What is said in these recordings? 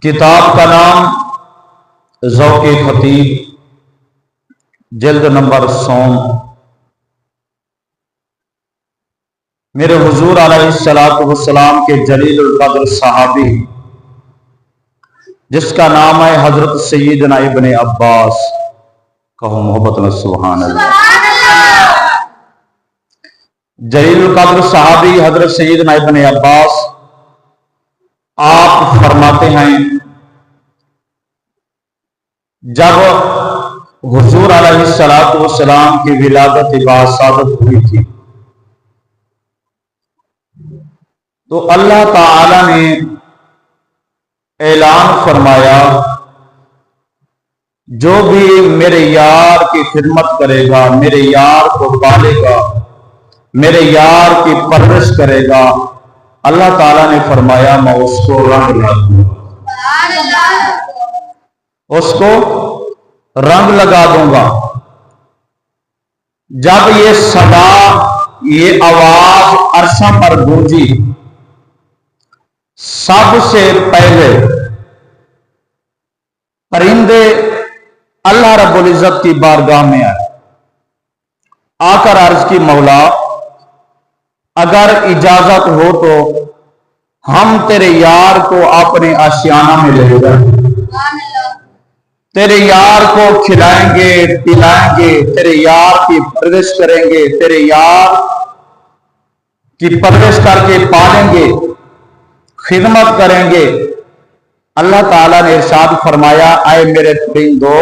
किताब का नाम ज़ौक़े खतीब, जल्द नंबर 100। मेरे हुजूर अलैहिस्सलातु वस्सलाम के जलीलुल क़द्र सहाबी जिसका नाम है हजरत सैयदना इब्ने अब्बास, कहो मोहब्बत में सुभान अल्लाह। जलीलुल क़द्र सहाबी हजरत सैयदना इब्ने अब्बास आप फरमाते हैं, जब हुजूर अलैहिस्सलातु वस्सलाम की विलादत बासादत हुई थी तो अल्लाह ताला ने ऐलान फरमाया, जो भी मेरे यार की खिदमत करेगा, मेरे यार को पालेगा, मेरे यार की परवरिश करेगा, अल्लाह ताला ने फरमाया मैं उसको रंग लगा दूंगा, उसको रंग लगा दूंगा। जब ये सदा, ये आवाज अरसा पर गूंजी, सबसे पहले परिंदे अल्लाह रब्बुल इज्जत की बारगाह में आए, आकर अर्ज की, मौला अगर इजाजत हो तो हम तेरे यार को अपने आशियाना में ले जाएं, तेरे यार को खिलाएंगे पिलाएंगे, तेरे यार की परवरिश करेंगे, तेरे यार की परवरिश करके पालेंगे, खिदमत करेंगे। अल्लाह ताला ने इरशाद फरमाया, आए मेरे परिंदो,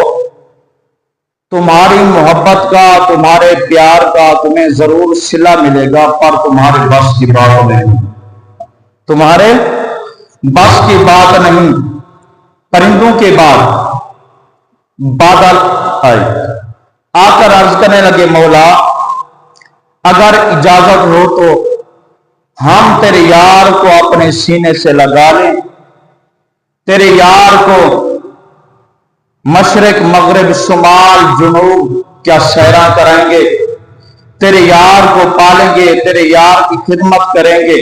तुम्हारी मोहब्बत का, तुम्हारे प्यार का तुम्हें जरूर सिला मिलेगा, पर तुम्हारे बस की बात नहीं, तुम्हारे बस की बात नहीं। परिंदों के बाद बादल आए, आकर अर्ज करने लगे, मौला अगर इजाजत हो तो हम तेरे यार को अपने सीने से लगा लें, तेरे यार को मशरिक मगरिब शुमाल जुनूब क्या सैरा कराएंगे, तेरे यार को पालेंगे, तेरे यार की खिदमत करेंगे।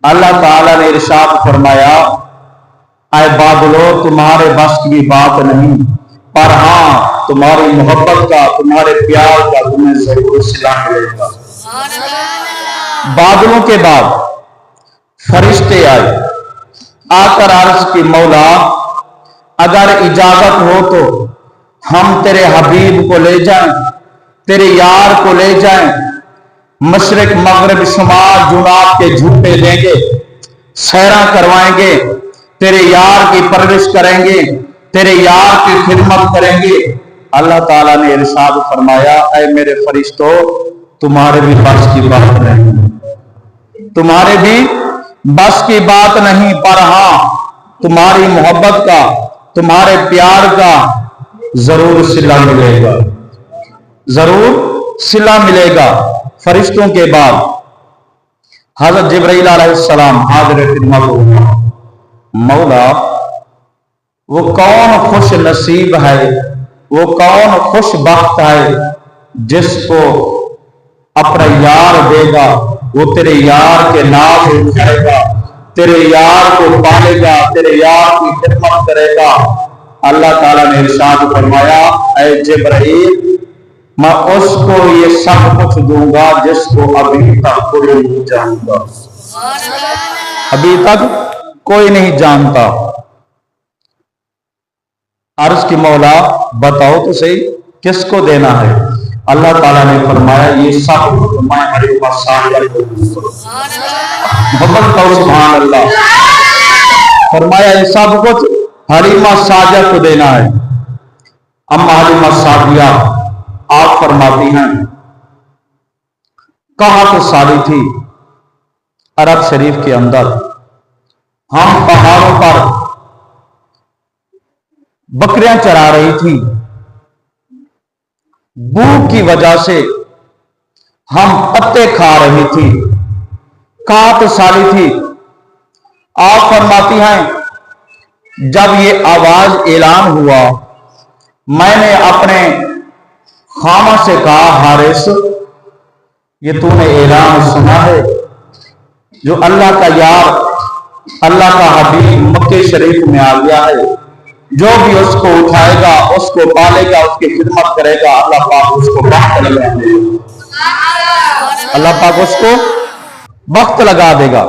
अल्लाह ताला ने इरशाद फरमाया, आए बादलो तुम्हारे बस की बात नहीं, पर हां तुम्हारी मोहब्बत का, तुम्हारे प्यार का तुम्हें जरूर सिला मिलेगा। बादलों के बाद फरिश्ते आए, आकर अर्ज की, मौला अगर इजाजत हो तो हम तेरे हबीब को ले जाएं, तेरे यार को ले जाएं, मशरिक मगरिब शुमाल जुनाब के झूठे देंगे, सैरा करवाएंगे, तेरे यार की परवरिश करेंगे, तेरे यार की खिदमत करेंगे। अल्लाह ताला ने इरशाद फरमाया, ऐ मेरे फरिश्तों तुम्हारे भी बस की बात नहीं, तुम्हारे भी बस की बात नहीं, पर हां तुम्हारी मोहब्बत का, तुम्हारे प्यार का जरूर सिला मिलेगा, जरूर सिला मिलेगा। फरिश्तों के बाद हजरत जिब्राइल अलैहिस्सलाम हाजिर खिदमत हुआ, मौला वो कौन खुश नसीब है, वो कौन खुश बख्त है जिसको अपना यार देगा, वो तेरे यार के नाम उठाएगा, तेरे यार को पालेगा, तेरे यार की खिदमत करेगा। अल्लाह ताला ने इरशाद फरमाया, ऐ जिब्राइल मैं उसको ये सब कुछ दूंगा जिसको अभी तक कोई नहीं जानता, अभी तक कोई नहीं जानता। अर्ज की, मौला बताओ तो सही किसको देना है। अल्लाह ताला ने फरमाया, ये सब मैं हमारे पास सुभान अल्लाह। फरमाया ये सब कुछ हलीमा साजिया को देना है। अम्मा हलीमा साजिया आप फरमाती हैं, कहा तो सारी थी अरब शरीफ के अंदर, हम पहाड़ों पर बकरियां चरा रही थी, भूख की वजह से हम पत्ते खा रही थी, कहा तो सारी थी। आप फरमाती हैं, जब ये आवाज ऐलान हुआ, मैंने अपने खामा से कहा, हारिस ये तूने ऐलान सुना है, जो अल्लाह का यार अल्लाह का हबीब मक्के शरीफ में आ गया है। जो भी उसको उठाएगा, उसको पालेगा, उसकी खिदमत करेगा, अल्लाह पाक उसको वक्त लगा देगा। अल्लाह पाक उसको वक्त लगा देगा।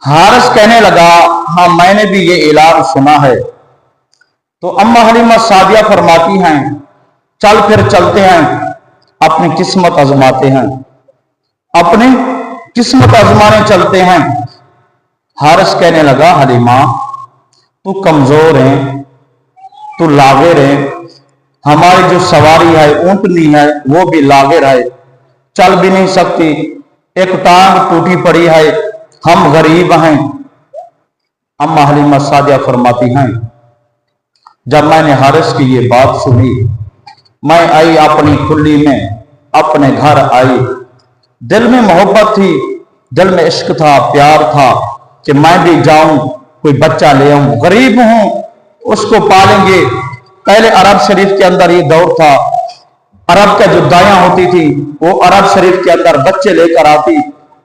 हारिस कहने लगा, हाँ मैंने भी ये ऐलान सुना है। तो अम्मा हलीमा सादिया फरमाती हैं, चल फिर चलते हैं, अपनी किस्मत आजमाते हैं, अपनी किस्मत आजमाने चलते हैं। हारिस कहने लगा, हलीमा तू कमजोर है, तू लागिर है, हमारी जो सवारी है ऊंटनी है वो भी लागिर है, चल भी नहीं सकती, एक टांग टूटी पड़ी है, हम गरीब हैं। अम्मा हलीमा सादिया फरमाती हैं, जब मैंने हारिस की ये बात सुनी, मैं आई अपनी खुली में, अपने घर आई। दिल में मोहब्बत थी, दिल में इश्क था, प्यार था कि मैं भी जाऊं, कोई बच्चा ले आऊं, गरीब हूं, उसको पालेंगे। पहले अरब शरीफ के अंदर ये दौर था, अरब का जो दायां होती थी वो अरब शरीफ के अंदर बच्चे लेकर आती,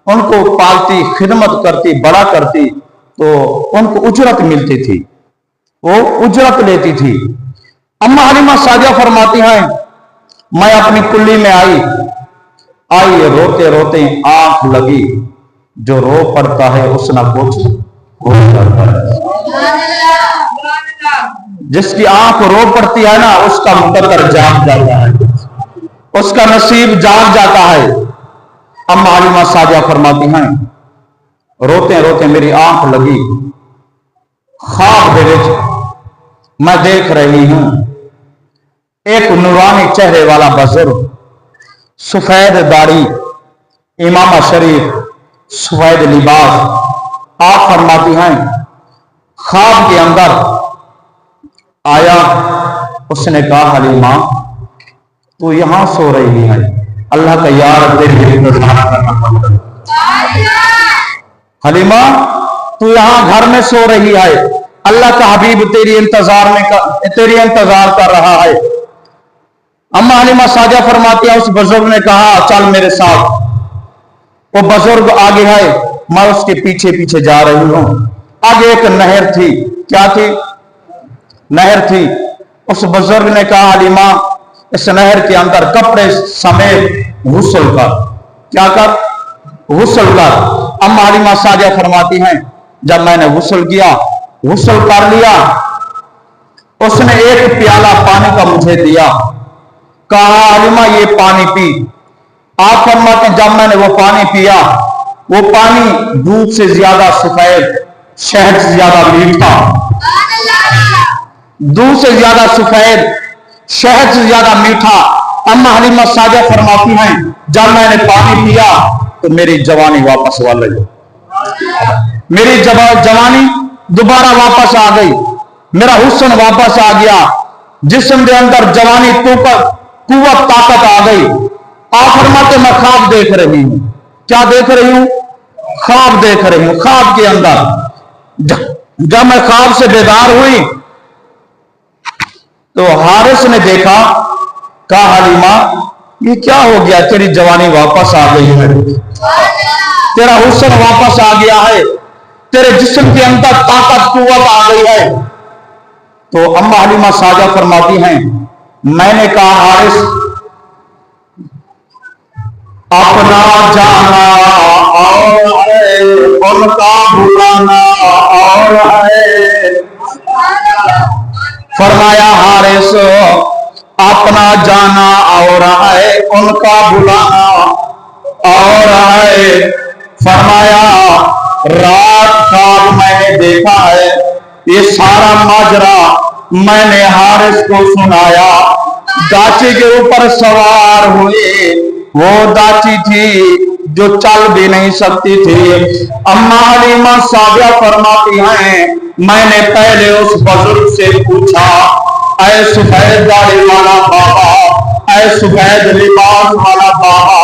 उनको पालती, खिदमत करती, बड़ा करती, तो उनको उजरत मिलती थी, वो उजरत लेती थी। अम्मा हलीमा सादिया फरमाती हैं, मैं अपनी कुल्ली में आई, रोते रोते आंख लगी, जो रो पड़ता है उस ना कुछ हो जाता है। जिसकी आंख रो पड़ती है ना, उसका मुकद्दर जाग जाता है, उसका नसीब जाग जाता है। अम्मा हलीमा सादिया फरमाती हैं, रोते रोते मेरी आंख लगी, ख्वाब दे विच मैं देख रही हूं एक नूरानी चेहरे वाला बुजुर्ग, सफेद दाढ़ी, इमामा शरीफ, सफेद लिबास। आप फरमाती हैं, ख्वाब के अंदर आया, उसने कहा, हलीमा तू यहां सो रही है, अल्लाह का यार तेरे इंतजार करना पड़ता है। हलीमा तू यहां घर में सो रही है, अल्लाह का हबीब तेरी इंतजार कर रहा है। अम्मा हलीमा सादिया फरमाती है, उस बुजुर्ग ने कहा, चल मेरे साथ। वो बुजुर्ग आगे है, मैं उसके पीछे पीछे जा रही हूं। आगे एक नहर थी, क्या थी? नहर थी। उस बुजुर्ग ने कहा, हलीमा इस नहर के अंदर कपड़े समेत गुस्ल कर। क्या कर? गुस्ल कर। अम्मा हलीमा सादिया फरमाती हैं, जब मैंने गुस्ल किया, गुस्ल कर लिया, उसने एक प्याला पानी का मुझे दिया, कहा, हलीमा ये पानी पी। आप फरमाते, जब मैंने वो पानी पिया, वो पानी दूध से ज्यादा सफेद, शहद से ज्यादा मीठा, दूध से ज्यादा सफेद, शहद से ज्यादा मीठा। अम्मा हलीमा सादिया फरमाती हैं, जब मैंने पानी पिया तो मेरी जवानी वापस आ गई, मेरी जवानी दोबारा वापस आ गई, मेरा हुस्न वापस आ गया, जिस्म के अंदर जवानी कुव्वत ताकत आ गई। आप फरमाते, मैं ख्वाब देख रही हूं। क्या देख रही हूं? ख्वाब देख रही हूं। ख्वाब के अंदर जब मैं ख्वाब से बेदार हुई तो हारिस ने देखा, कहा, हलीमा ये क्या हो गया, तेरी जवानी वापस आ गई है, तेरा हुस्न वापस आ गया है, तेरे जिस्म के अंदर ताकत कुव्वत आ गई है। तो अम्मा हलीमा सादिया फरमाती हैं, मैंने कहा, हारिस अपना जाना और है, उनका बुलाना और है। फरमाया, हारिस अपना जाना और है, उनका बुलाना और है। फरमाया, रात ख्वाब मैंने देखा है, ये सारा माजरा मैंने हारिस को सुनाया। दाची के ऊपर सवार हुए, वो दाची थी जो चल भी नहीं सकती थी। अम्मा हलीमा सादिया फरमाती हैं, मैंने पहले उस बुजुर्ग से पूछा, ऐ सफेद दाढ़ी वाला बाबा, ऐ सफेद लिबास वाला बाबा,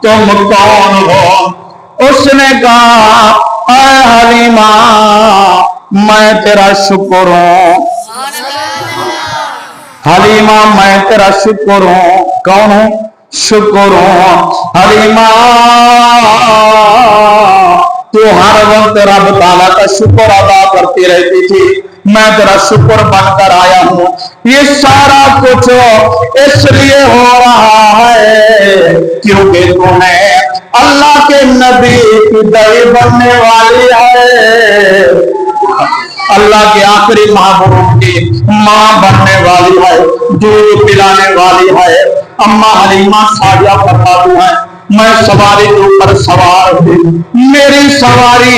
तुम कौन हो? उसने कहा, ऐ हलीमा मैं तेरा शुक्र हूं, हलीमा मैं तेरा शुक्र हूं। कौन हूं? शुक्र हूं। हलीमा तो हर वक्त रब ताला का शुक्र अदा करती रहती थी। मैं तेरा शुक्र बनकर आया हूं। ये सारा कुछ इसलिए हो रहा है क्योंकि तुम्हें अल्लाह के नबी की दही बनने वाली है, अल्लाह के आखिरी महबूब की मां बनने वाली है, दूध पिलाने वाली है। अम्मा हलीमा सादिया फरमाती है, मैं सवारी के ऊपर सवार थी। मेरी सवारी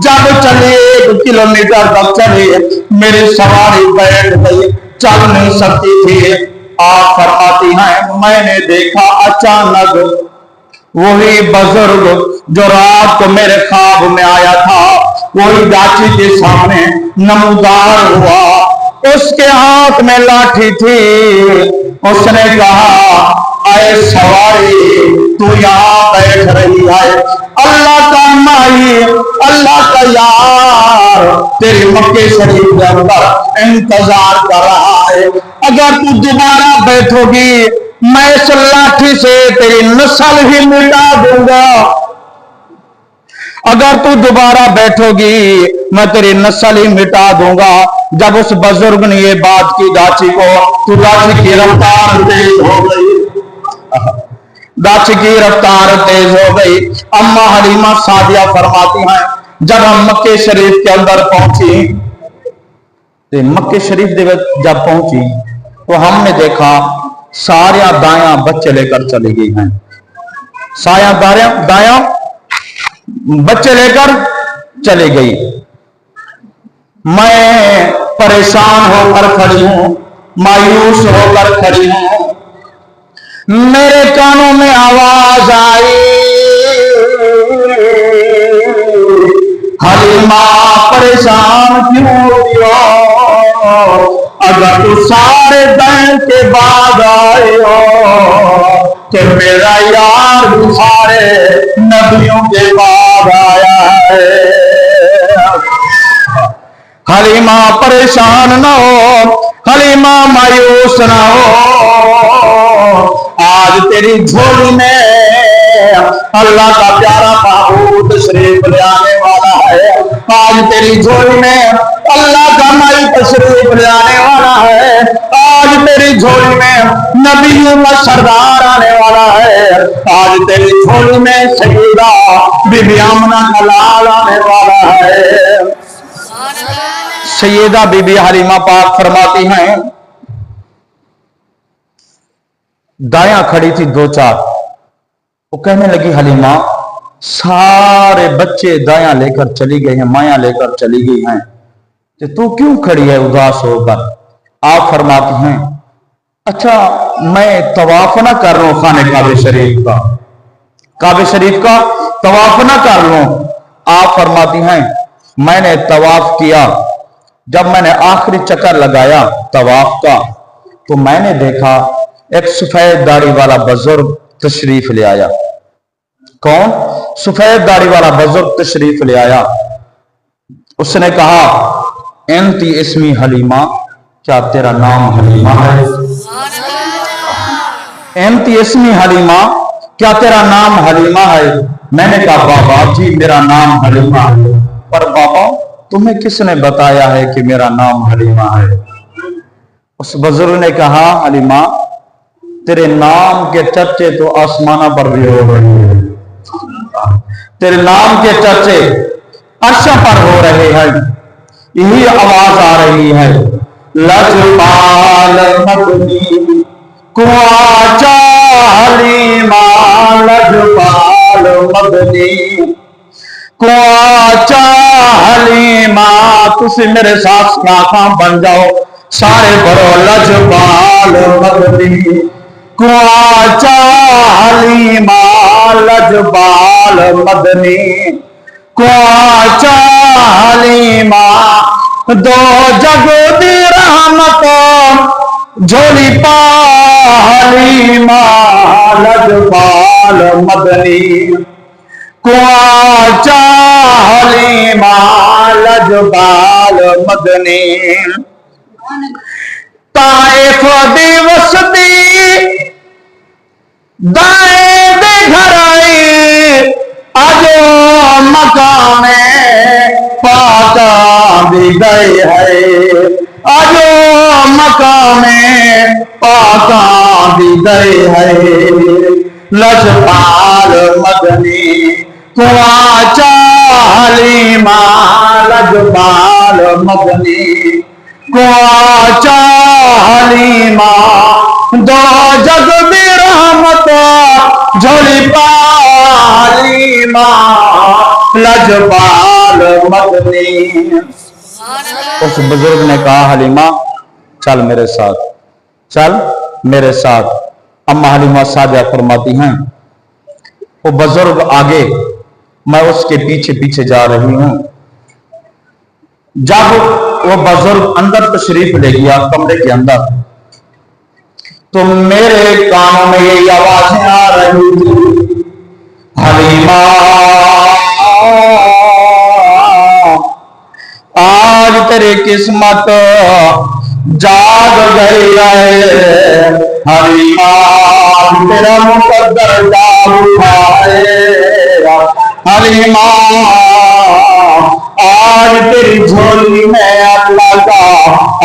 जब चली 1 किलोमीटर तक चली, मेरी सवारी बैठ गई, चल नहीं सकती थी। आप फरमाती हैं, मैंने देखा अचानक वही बुजुर्ग जो रात को मेरे ख्वाब में आया था, वही दाची के सामने नमूदार हुआ। उसके हाथ में लाठी थी। उसने कहा, अरे सवारी तू यहाँ बैठ रही है, अल्लाह का माई, अल्लाह का यार तेरी मक्के शरीफ के अंदर इंतजार कर रहा है। अगर तू दोबारा बैठोगी, मैं इस लाठी से तेरी नस्ल ही मिटा दूंगा। अगर तू दोबारा बैठोगी, मैं तेरी नस्ल ही मिटा दूंगा। जब उस बुजुर्ग ने ये बात की दाची को, तो दाची की रफ्तार तेज हो गई, दाची की रफ्तार तेज हो गई। अम्मा हलीमा सादिया फरमाती हैं, जब हम मक्के शरीफ के अंदर पहुंची, तो मक्के शरीफ जब पहुंची तो हमने देखा सारिया दाया बच्चे लेकर चली गई हैं। साया दाया बच्चे लेकर चली गई। मैं परेशान होकर खड़ी हूं, मायूस होकर खड़ी हूं। मेरे कानों में आवाज आई, हलीमा परेशान क्यों हो? अगर तू सारे दिन के बाद आए हो तो मेरा यार भी सारे नबियों के बाद आया है। हलीमा परेशान ना हो, हलीमा मायूस ना हो। आज तेरी झोली में अल्लाह का प्यारा महबूब तशरीफ ले आने वाला है। आज तेरी झोली में अल्लाह का माई तशरीफ ले आने वाला है। आज तेरी झोली में नबियों का सरदार आने वाला है। आज तेरी झोली में सईदा बीबी आमना का लाल आने वाला है। सैयदा बीबी हलीमा पाक फरमाती हैं, दाया खड़ी थी 2-4, वो कहने लगी, हलीमा सारे बच्चे दाया लेकर चली गए हैं, माया लेकर चली गई हैं, तो तू क्यों खड़ी है उदास होकर? आप फरमाती हैं, अच्छा मैं तवाफ ना कर लूं खाने काबे शरीफ का, काबे शरीफ का तवाफ ना कर लूं? आप फरमाती हैं, मैंने तवाफ किया। जब मैंने आखिरी चक्कर लगाया तवाफ का, तो मैंने देखा एक सफेद दाढ़ी वाला बुजुर्ग तशरीफ ले आया। कौन? सफेद दाढ़ी वाला बुजुर्ग तशरीफ ले आया। उसने कहा, एंती इस्मी हलीमा, क्या तेरा नाम हलीमा है? एंती इस्मी हलीमा, क्या तेरा नाम हलीमा है? मैंने कहा, बाबा जी मेरा नाम हलीमा है। पर बाबा तुम्हें किसने बताया है कि मेरा नाम हलीमा है? उस बुजुर्ग ने कहा, हलीमा तेरे नाम के चर्चे तो आसमाना पर भी हो रहे हैं, तेरे नाम के चर्चे अर्श पर हो रहे हैं। यही आवाज आ रही है, लजपाल मदनी कुआचा हलीमा, लजपाल मदनी कुआचा हलीमा। तुसी मेरे साथ नाखा बन जाओ, सारे बड़ो लजपाल मदनी कुआचा हलीमा, लजपाल मदनी कुआचा हलीमा। दो जग दी रहमत झोली पा हलीमा, लजपाल मदनी कुआचा हलीमा, लजपाल मदनी। ताइफ दिवस दी दाए दे घर आई, आजो मकान पाका भी गए है, आजो मकान पाका भी गए है। लजपाल मदनी कुआचा हलीमा, लजपाल मदनी कुआचा हलीमा, दो जग में रहमत झोली पालीमा, लजपाल मदनी। उस बुजुर्ग ने कहा, हलीमा चल मेरे साथ, चल मेरे साथ। अम्मा हलीमा सादिया फरमाती हैं, वो बुजुर्ग आगे, मैं उसके पीछे पीछे जा रही हूं। जब वो बुजुर्ग अंदर तशरीफ ले गया कमरे के अंदर, तो मेरे कानों में यही आवाजें आ रही थी, हलीमा आज तेरी किस्मत जाग गई है, हलीमा तेरा मुकद्दर जाग उठाए, हलीमा आज तेरी झोली में अल्लाह का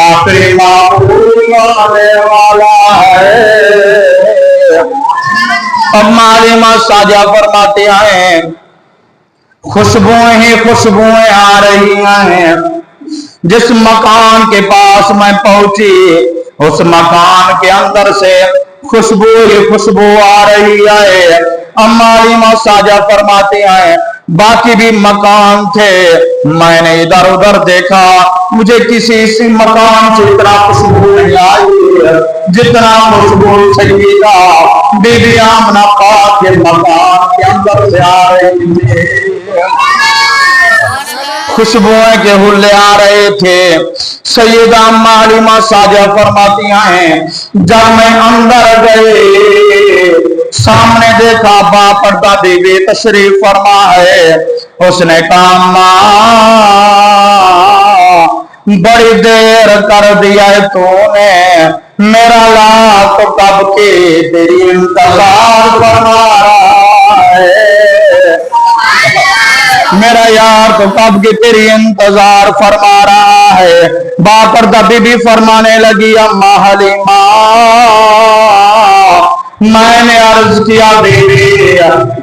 आखिरी मामूल आने वाला है। अम्मा हलीमा सादिया फरमाते हैं, खुशबुएं ही खुशबुएं आ रही हैं। जिस मकान के पास मैं पहुंची, उस मकान के अंदर से खुशबू ही खुशबू आ रही है। अम्मा हलीमा सादिया फरमाती हैं, बाकी भी मकान थे, मैंने इधर उधर देखा, मुझे किसी मकान से इतना खुशबू नहीं आई जितना खुशबू सईदा बीबी आमना पाक के मकान के अंदर से आ रही थी। खुशबुएं के हुल्ले आ रहे थे। सैयदा अम्मा हलीमा सादिया फरमाती हैं, जब मैं अंदर गए, सामने देखा बापर्दा बीबी तशरीफ फरमा है। उसने कहा, बड़ी देर कर दिया है तूने, मेरा लाख कब के तेरी इंतजार फरमा रहा है, मेरा यार तो कब की तेरी इंतजार फरमा रहा है। बापर्दा बीबी फरमाने लगी, अम्मा हलीमा मैंने अर्ज किया बीबी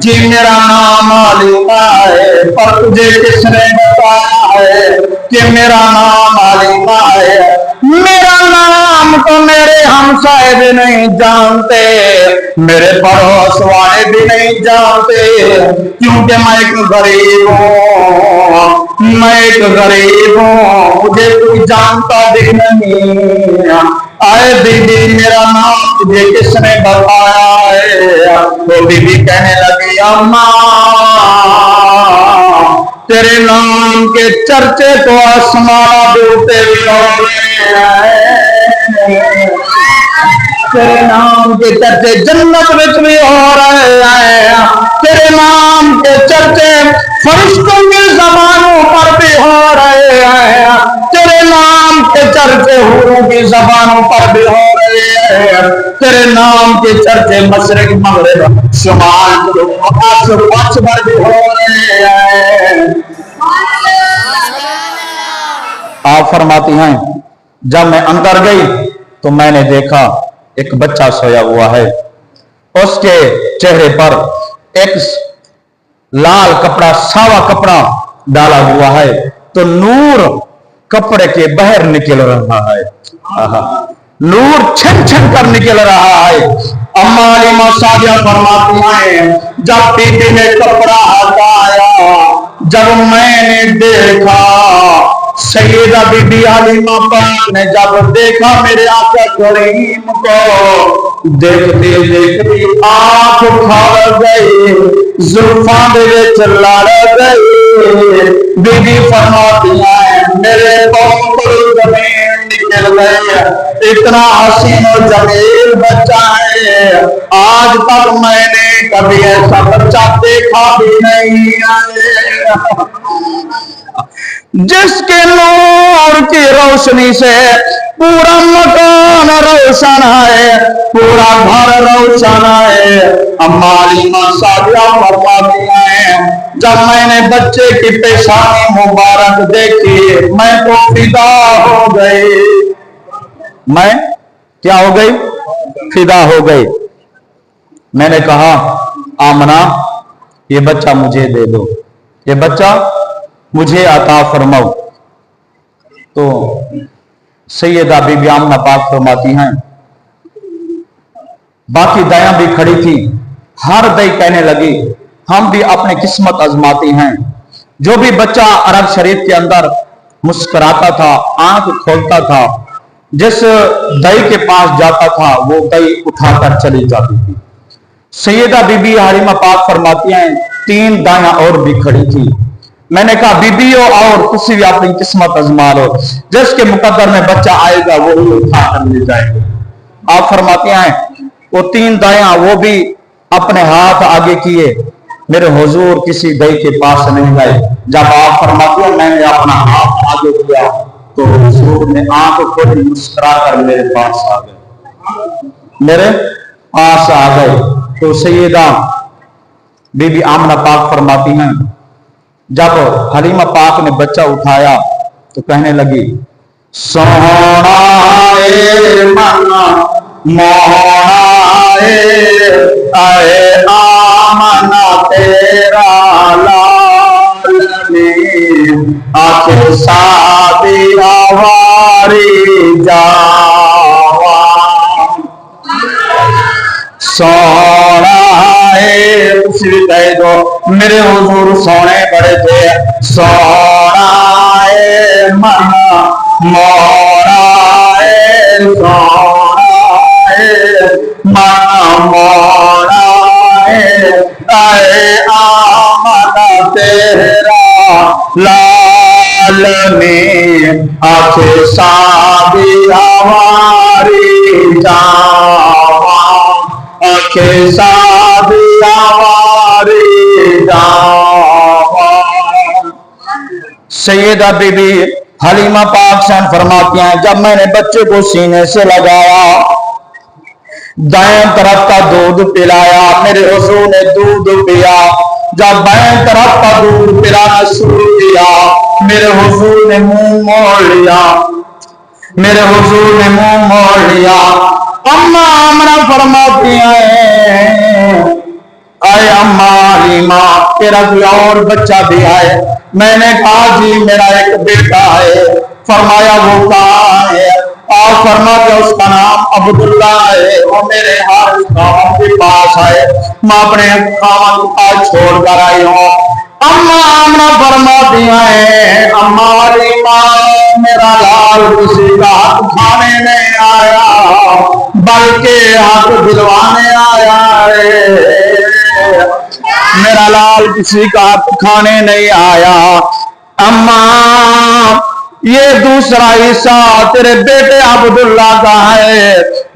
जी मेरा नाम हलीमा है, पर तुझे किसने बताया है कि मेरा नाम हलीमा है? मेरा नाम तो मेरे हमसाए भी नहीं जानते, मेरे पड़ोस वाले भी नहीं जानते, क्योंकि मैं एक गरीब हूँ, मैं एक गरीब हूँ, मुझे कोई जानता भी नहीं। आए बीबी मेरा नाम तुझे किसने बताया है? तो बीबी कहने लगी, अम्मा तेरे नाम के चर्चे तो आसमान डूबते भी हो रहे हैं, तेरे नाम के चर्चे जन्नत में भी हो रहे हैं, तेरे नाम के चर्चे फरिश्तों की ज़बानों पर भी हो रहे हैं, तेरे नाम के चर्चे हूरों की ज़बानों पर भी हो रहे हैं, तेरे नाम के चर्चे मशरिक मगरिब शुमाल पक्ष पर भी हो रहे हैं। आप फरमाती हैं, जब मैं अंदर गई तो मैंने देखा एक बच्चा सोया हुआ है, उसके चेहरे पर एक लाल कपड़ा, सावा कपड़ा डाला हुआ है, तो नूर कपड़े के बाहर निकल रहा है, नूर छन छन कर निकल रहा है। अम्मा हलीमा सादिया फरमाती हैं, जब बीबी ने कपड़ा हटाया, जब मैंने देखा, सैयदा बीबी हलीमा पाक ने जब देखा मेरे आका करीम को, देखते देखते आंख उखाड़ गई, जुल्फां दे विच लड़ गई। बीबी फरमाती है, मेरे पांव पर जमीन निकल गई, इतना हसीन और जमील बच्चा है, आज तक मैंने कभी ऐसा बच्चा देखा भी नहीं है। जिसके नूर की रोशनी से पूरा मकान रोशन है, पूरा घर रोशन है। अम्मा हलीमा सादिया फरमाती हैं, जब मैंने बच्चे की पेशानी मुबारक देखी मैं तो फिदा हो गई। मैं क्या हो गई? फिदा हो गई। मैंने कहा आमना ये बच्चा मुझे दे दो, ये बच्चा मुझे अता फरमाओ। तो सैयदा बीबी आमना पाक फरमाती हैं, बाकी दायां भी खड़ी थी, हर दई कहने लगी हम भी अपनी किस्मत आजमाती हैं। जो भी बच्चा अरब शरीफ के अंदर मुस्कुराता था, आंख खोलता था, जिस दई के पास जाता था वो दई उठाकर चली जाती थी। सैयदा बीबी हलीमा पाक फरमाती हैं, 3 दायां और भी खड़ी थी। मैंने कहा बीबियों और तुसी भी अपनी किस्मत आजमा लो, जिसके मुकद्दर में बच्चा आएगा वो ही उठाकर ले जाएगा। आप फरमाते हैं वो 3 दायां वो भी अपने हाथ आगे किए, मेरे हुजूर किसी दई के पास नहीं गए। जब आप फरमाते हैं मैंने अपना हाथ आगे किया तो हुजूर ने आंख खोली, मुस्कुरा कर मेरे पास आ गए, मेरे पास आ गए। तो सैयदा बीबी आमना पाक फरमाती हैं, जब हलीमा पाक ने बच्चा उठाया तो कहने लगी सोना मना मोहना आए आमना तेरा लाल आखिर शादी हमारी जावा सोना कुछ भी कह दो, मेरे हुजूर सोने बड़े थे। सोना मना मोरा सोना मना मोरा आमना तेरा लाल में आखे शादी हमारी जावा आखे शादी हमारी जावा। सैयदा बीबी हलीमा पाक शान फरमाती हैं, जब मैंने बच्चे को सीने से लगाया, दाएं तरफ का दूध पिलाया, मेरे हुजूर ने दूध पिया। जब बाएं तरफ का दूध पिलाना शुरू किया, मेरे हुजूर ने मुंह मोड़ लिया, मेरे हुजूर ने मुंह मोड़ लिया। अम्मा आमना फरमाती हैं, आए अम्मा हलीमा तेरा कोई और बच्चा भी है? मैंने कहा जी मेरा एक बेटा है। फरमाया वो कहाँ है? आप फरमाते उसका नाम अब्दुल्ला है, वो मेरे हाथ के पास है, मैं अपने खामन के पास छोड़कर आई हूँ। अम्मा आमना फरमाती है, अम्मा हलीमा मेरा लाल किसी का हाथ खाने नहीं आया बल्कि हाथ दिलवाने आया है। मेरा लाल किसी का हाथ खाने नहीं आया। अम्मा ये दूसरा हिस्सा तेरे बेटे अब्दुल्ला का है,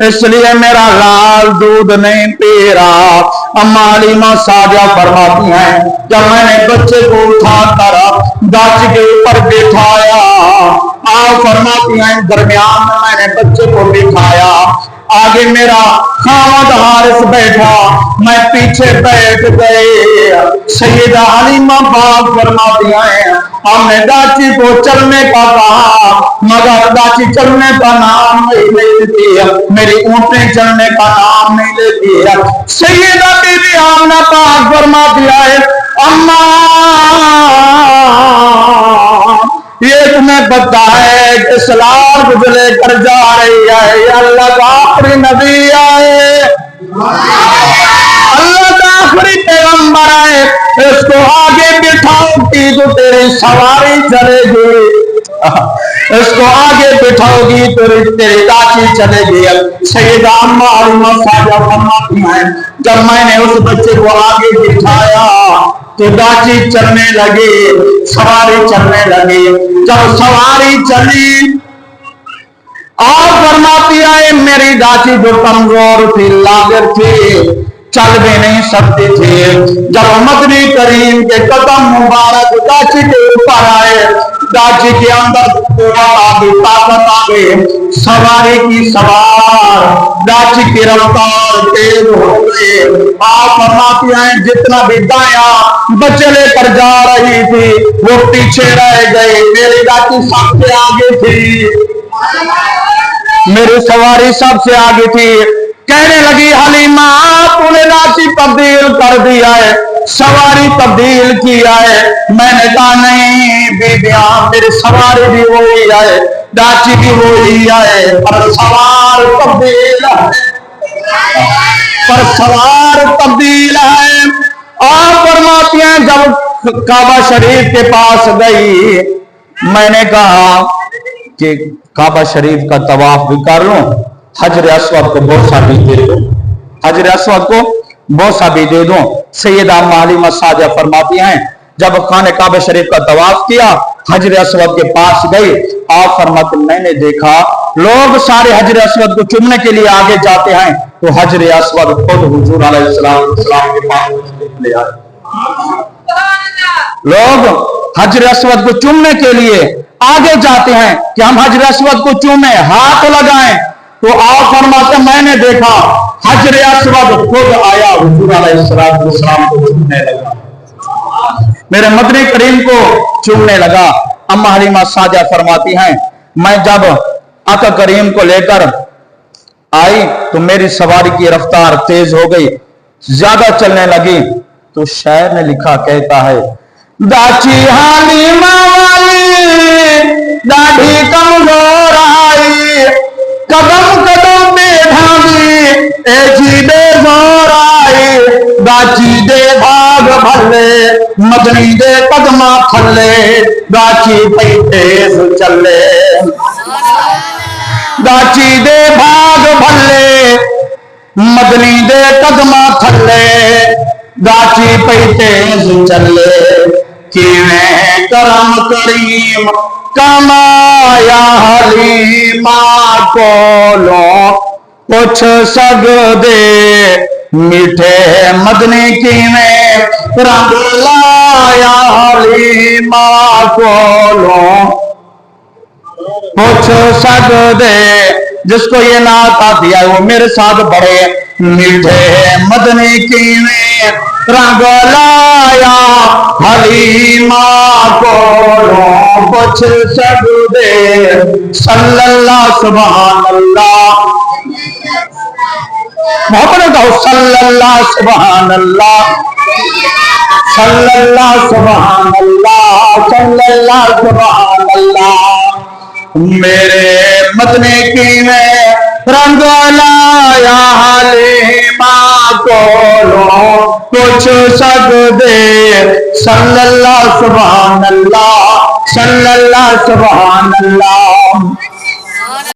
इसलिए मेरा लाल दूध नहीं पी रहा। अम्मा हलीमा सादिया फरमाती हैं, जब मैंने बच्चे को उठाकर गाछ के ऊपर बिठाया, आप फरमाती हैं दरमियान में मैंने बच्चे को बिठाया, आगे मेरा खामद हारिस बैठा, मैं पीछे बैठ गए। सैयदा हलीमा पाक फरमाती हैं, हमने दाची को चलने का कहा मगर दाची चलने का नाम नहीं लेती, मेरी ऊँटने चलने का नाम नहीं लेती। सैयदा बीबी आमना पाक फरमाती है, अम्मा ये तुम्हें पता है कि सलाम को लेकर जा रही है, अल्लाह का आखिरी नबी आए, अल्लाह का आखिरी पैगंबर है, इसको आगे बिठाओगी तो तेरी सवारी चलेगी, इसको आगे बिठाओगी तो तेरी दाची चलेगी। सैयदा अम्मा हलीमा सादिया फरमाती हैं, जब मैंने उस बच्चे को आगे बिठाया तो दाची चलने लगी, सवारी चलने लगी। जब सवारी चली, आप फरमाती है मेरी दाची जो कमजोर थी, लागर थी, चल भी नहीं सकती थी। जब मदनी करीम के कदम मुबारक दाची के ऊपर आए, दाची के अंदर कुव्वत आ गई, ताकत आ गई, सवारी की सवार, दाची की रफ्तार तेज हो गई। आप फरमाती हैं जितना भी दाया बच्चे लेकर जा रही थी वो पीछे रह गए, मेरी दाची सबसे आगे थी, मेरी सवारी सबसे आगे थी। कहने लगी हलीमा तूने राशि तब्दील कर दिया है, सवारी तब्दील किया है। मैंने कहा नहीं बीबिया, मेरी सवारी भी वही है, दाची भी वही है, पर सवार तब्दील है, पर सवार तब्दील है। आप फरमाती हैं जब काबा शरीफ के पास गई, मैंने कहा कि काबा शरीफ का तवाफ भी कर लूं, हजर अस्वद को बोसा भी दे दो, हजर अस्वद को बोसा भी दे दो। सैयदा हालिमा सादिया फरमाती हैं जब खाने काबा शरीफ का तवाफ किया, हजर अस्वद के पास गई, आप फरमाते मैंने देखा लोग सारे हजर अस्वद को चुमने के लिए आगे जाते हैं, तो हजर अस्वद खुद हुजूर अलैहिस्सलाम के पास ले आए। लोग हजर अस्वद को चूमने के लिए आगे जाते हैं कि हम हजर अस्वद को चूमे, हाथ लगाएं, तो आप फरमाते मैंने देखा हजर अस्वद खुद आया हुजूर अलैहिस्सलाम को चूमने लगा, मेरे मदनी करीम को चूमने लगा। अम्मा हलीमा सादिया फरमाती हैं मैं जब आका करीम को लेकर आई तो मेरी सवारी की रफ्तार तेज हो गई, ज्यादा चलने लगी, तो शायर ने लिखा, कहता है दाची हालिमा वाली दाढ़ी कमजोर आई, कदम कदम में भागी ए जी बेजोर आई, दाची दे भाग भले मदनी दे कदमा थले, दाची पई तेज चले, दाची दे भाग भले मदनी दे कदमा थले, दाची पई तेज चले, किवें करम करीम कमाया हलीमा कोलो पुछ सकदे, मीठे मदनी किवें रंग लाया हलीमा कोलो पुछ सकदे। जिसको ये नात आती है वो मेरे साथ पढ़े, मीठे मदनी किवें रंग लाया हलीमा कोलो पुछ सकदे, सल्लल्लाहु सुभान अल्लाह, मोहब्बत कहो सल्लल्लाहु सुभान अल्लाह, सल्लल्लाहु सुभान अल्लाह, सल्लल्लाहु सुभान अल्लाह। मेरे मदनी किवें रंग लाया हलीमा कोलो पुछ सकदे, सल्लल्लाहु सुभान अल्लाह, सल्लल्लाहु सुभान अल्लाह।